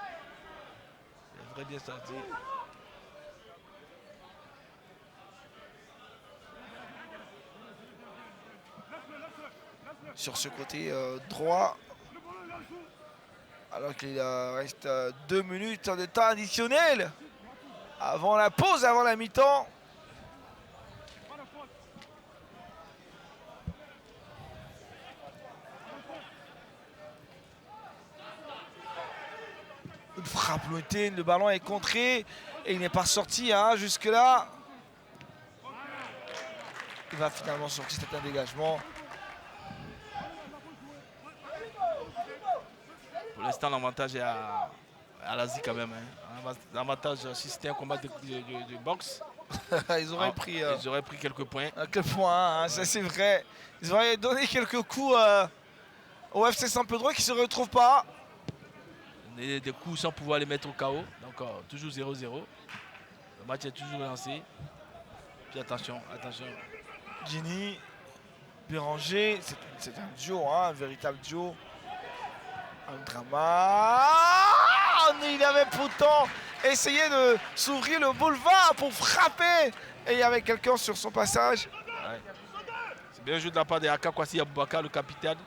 Il est très bien sorti. Sur ce côté droit. Alors qu'il reste 2 minutes de temps additionnel. Avant la pause, avant la mi-temps. Une frappe lointaine, le ballon est contré. Et il n'est pas sorti hein, jusque-là. Il va finalement sortir, c'est un dégagement. Pour l'instant, l'avantage est à l'Asie quand même. Hein. L'avantage, si c'était un combat de boxe, ils auraient pris quelques points. Quelques points, hein, ça c'est vrai. Ils auraient donné quelques coups au FC Saint-Pedro qui ne se retrouve pas. Des coups sans pouvoir les mettre au KO. Donc toujours 0-0. Le match est toujours lancé. Puis attention. Ginny, Béranger, c'est un duo, hein, un véritable duo. Un drama. Il avait pourtant essayé de s'ouvrir le boulevard pour frapper. Et il y avait quelqu'un sur son passage. Ouais. C'est bien joué de la part de Aka Kwasi Aboubaka, le capitaine.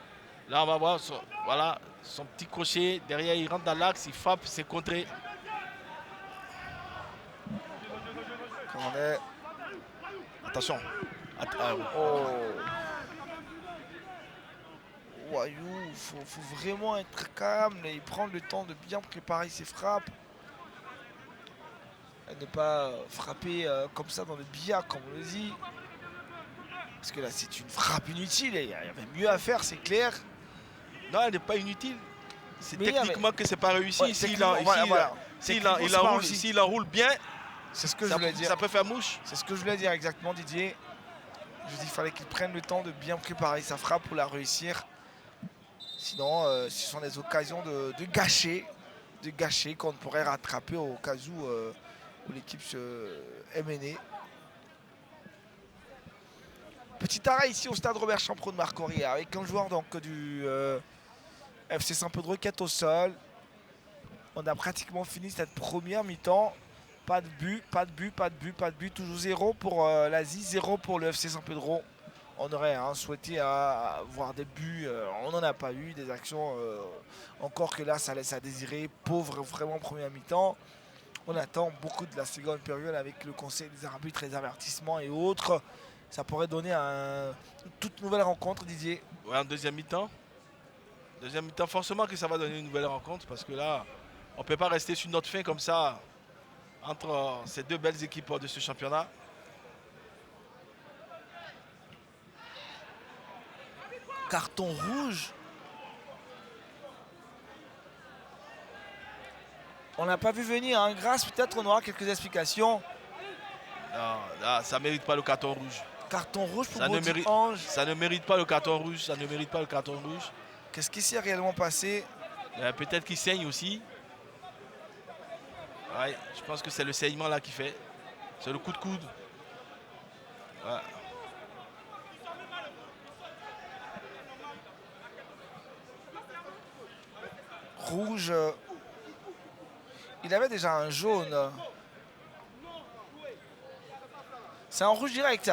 Là, on va voir son petit crochet. Derrière, il rentre dans l'axe, il frappe, c'est contré. Corner. Attention. Wayou, il faut vraiment être calme et prendre le temps de bien préparer ses frappes. Et ne pas frapper comme ça dans le billard, comme on le dit. Parce que là, c'est une frappe inutile et il y avait mieux à faire, c'est clair. Non, elle n'est pas inutile. C'est techniquement que c'est pas réussi. Ouais, S'il enroule bien, c'est ce que je voulais dire. Ça peut faire mouche. C'est ce que je voulais dire exactement, Didier. Je dis qu'il fallait qu'il prenne le temps de bien préparer sa frappe pour la réussir. Sinon, ce sont des occasions de gâcher qu'on pourrait rattraper au cas où l'équipe est menée. Petit arrêt ici au stade Robert Champrou de Marcory avec un joueur donc, du FC Saint-Pedro qui est au sol. On a pratiquement fini cette première mi-temps. Pas de but, toujours 0 pour l'Asie, 0 pour le FC Saint-Pedro. On aurait souhaité avoir des buts, on n'en a pas eu, des actions, encore que là ça laisse à désirer, pauvre vraiment première mi-temps. On attend beaucoup de la seconde période avec le conseil des arbitres, les avertissements et autres. Ça pourrait donner une toute nouvelle rencontre, Didier. Ouais, en deuxième mi-temps. Deuxième mi-temps, forcément que ça va donner une nouvelle rencontre parce que là, on ne peut pas rester sur notre fin comme ça entre ces deux belles équipes de ce championnat. Carton rouge On n'a pas vu venir, hein. Grâce, peut-être on aura quelques explications. Non, là, ça ne mérite pas le carton rouge. Carton rouge pour Ça ne, Bodi mérite, Ange. ça ne mérite pas le carton rouge. Ça ne mérite pas le carton rouge. Qu'est-ce qui s'est réellement passé? Peut-être qu'il saigne aussi. Ouais, je pense que c'est le saignement là qui fait. C'est le coup de coude. Ouais. Rouge. Il avait déjà un jaune. C'est un rouge direct.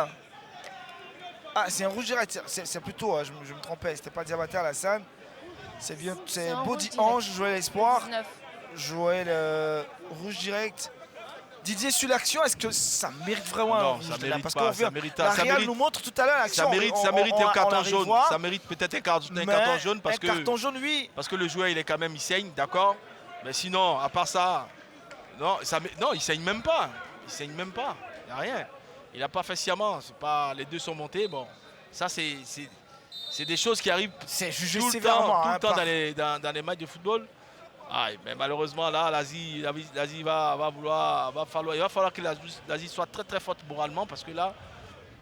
Ah, c'est un rouge direct. C'est plutôt, je me trompais. C'était pas Diabaté Alassane. C'est un Bodi rouge Ange, Joël Espoir. 19. Joël rouge direct. Didier, sur l'action, est-ce que ça mérite vraiment un Non, rouge ça là? mérite Parce pas. qu'on Ça vient, mérite, la ça Real mérite, nous montre tout à l'heure l'action. ça mérite un carton jaune. Ça mérite peut-être un carton jaune parce que, carton jaune, oui. parce que le joueur il est quand même, il saigne, d'accord. Mais sinon, à part ça, non, il saigne même pas. Il saigne même pas. Il n'y a rien. Il n'a pas fait sciemment. C'est pas, les deux sont montés. Bon, ça c'est des choses qui arrivent C'est jugé tout le sévèrement. temps, hein, dans les matchs de football. Ah, mais malheureusement là, l'Asie il va falloir que l'Asie soit très très forte moralement parce que là,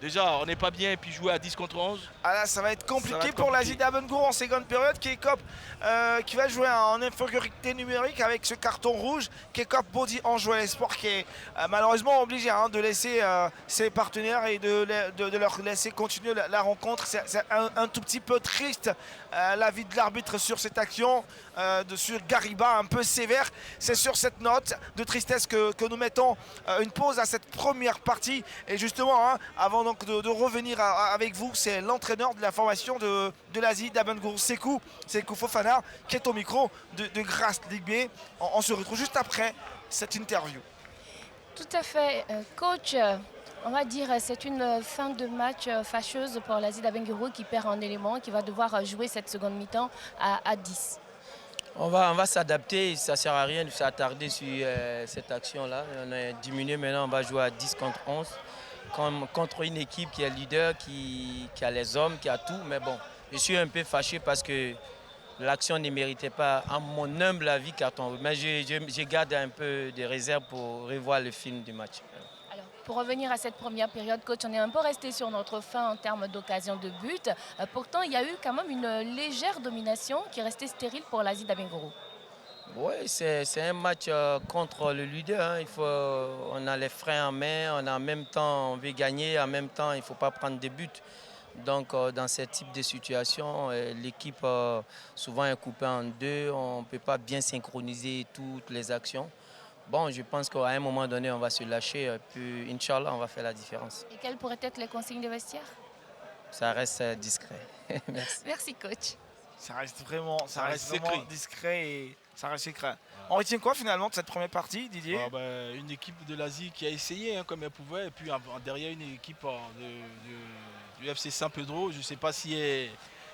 déjà on n'est pas bien et puis jouer à 10 contre 11. Ah là, ça va être compliqué Ça va être pour compliqué. l'Asie d'Abengour en seconde période. Kekop qui va jouer en infériorité numérique avec ce carton rouge. Kekop Bodi en jouant l'espoir qui est malheureusement obligé de laisser ses partenaires et de leur laisser continuer la rencontre. C'est un tout petit peu triste l'avis de l'arbitre sur cette action, sur Gariba un peu sévère. C'est sur cette note de tristesse que nous mettons une pause à cette première partie. Et justement, avant donc de revenir avec vous, c'est l'entraîneur de la formation de l'Asie d'Abengour, Sekou Fofana, qui est au micro de Grasse Ligue B. On se retrouve juste après cette interview. Tout à fait. Coach, on va dire c'est une fin de match fâcheuse pour l'Asie d'Abengourou qui perd un élément, qui va devoir jouer cette seconde mi-temps à 10. On va s'adapter, ça ne sert à rien de s'attarder sur cette action-là. On a diminué, maintenant on va jouer à 10 contre 11 contre une équipe qui est leader, qui a les hommes, qui a tout. Mais bon, je suis un peu fâché parce que l'action ne méritait pas, à mon humble avis, carton rouge. Mais je garde un peu de réserve pour revoir le film du match. Alors, pour revenir à cette première période, coach, on est un peu resté sur notre fin en termes d'occasion de but. Pourtant, il y a eu quand même une légère domination qui est restée stérile pour l'Asie d'Abengourou. Oui, c'est un match contre le leader. On a les freins en main, en même temps on veut gagner, en même temps il ne faut pas prendre de buts. Donc dans ce type de situation, l'équipe souvent est coupée en deux, on ne peut pas bien synchroniser toutes les actions. Bon, je pense qu'à un moment donné, on va se lâcher, puis Inch'Allah, on va faire la différence. Et quelles pourraient être les consignes de vestiaire? Ça reste discret. Merci. Merci, coach. Ça reste vraiment secret. discret et ça reste secret. On retient quoi finalement de cette première partie, Didier? Une équipe de l'Asie qui a essayé comme elle pouvait, et puis derrière une équipe du FC San Pedro, je ne sais pas si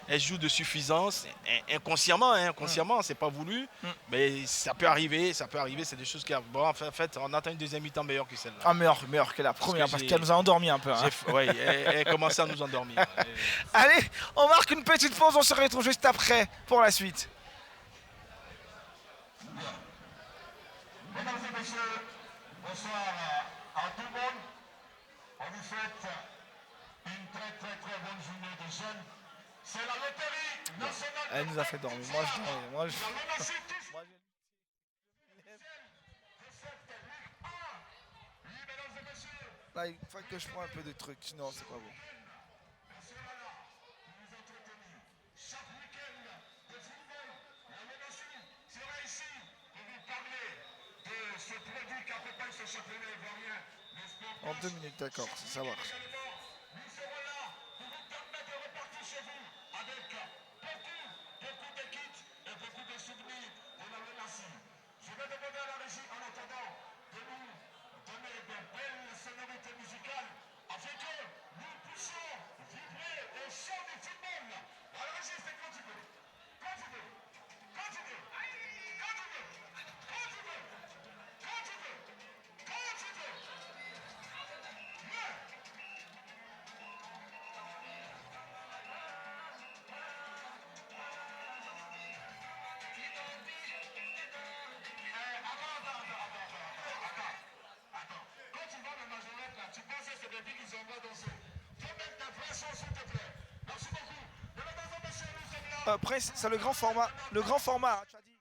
elle joue de suffisance, inconsciemment, c'est pas voulu, mais ça peut arriver, c'est des choses qui arrivent. Bon, en fait, on attend une deuxième mi-temps meilleure que celle-là. Ah, meilleure que la première, parce qu'elle nous a endormis un peu. Oui, elle commence à nous endormir. Allez, on marque une petite pause, on se retrouve juste après pour la suite. Mesdames et messieurs, bonsoir à tout le monde. On vous souhaite une très bonne journée de jeunes. C'est la loterie nationale. Elle nous a fait dormir. Moi, je... Là, il faut que je prenne un peu de trucs, sinon c'est pas bon. Chaque week-end de football, la Ménachou sera ici pour vous parler de ce produit qui accompagne ce championnat ivoirien. En 2 minutes, d'accord, ça marche. Nous serons là pour vous permettre de repartir chez vous avec beaucoup de kits et beaucoup de souvenirs de la Ménachou. Je vais demander à la régie en attendant de nous donner de belles sonorités musicales afin que nous puissions vibrer au son du football. À la régie, c'est quand tu veux. Quand tu veux. Quand tu veux. Quand tu veux. Quand tu veux. Quand tu veux. Quand tu veux. Mais Prince, c'est le grand format. Le grand format, hein, tu as dit.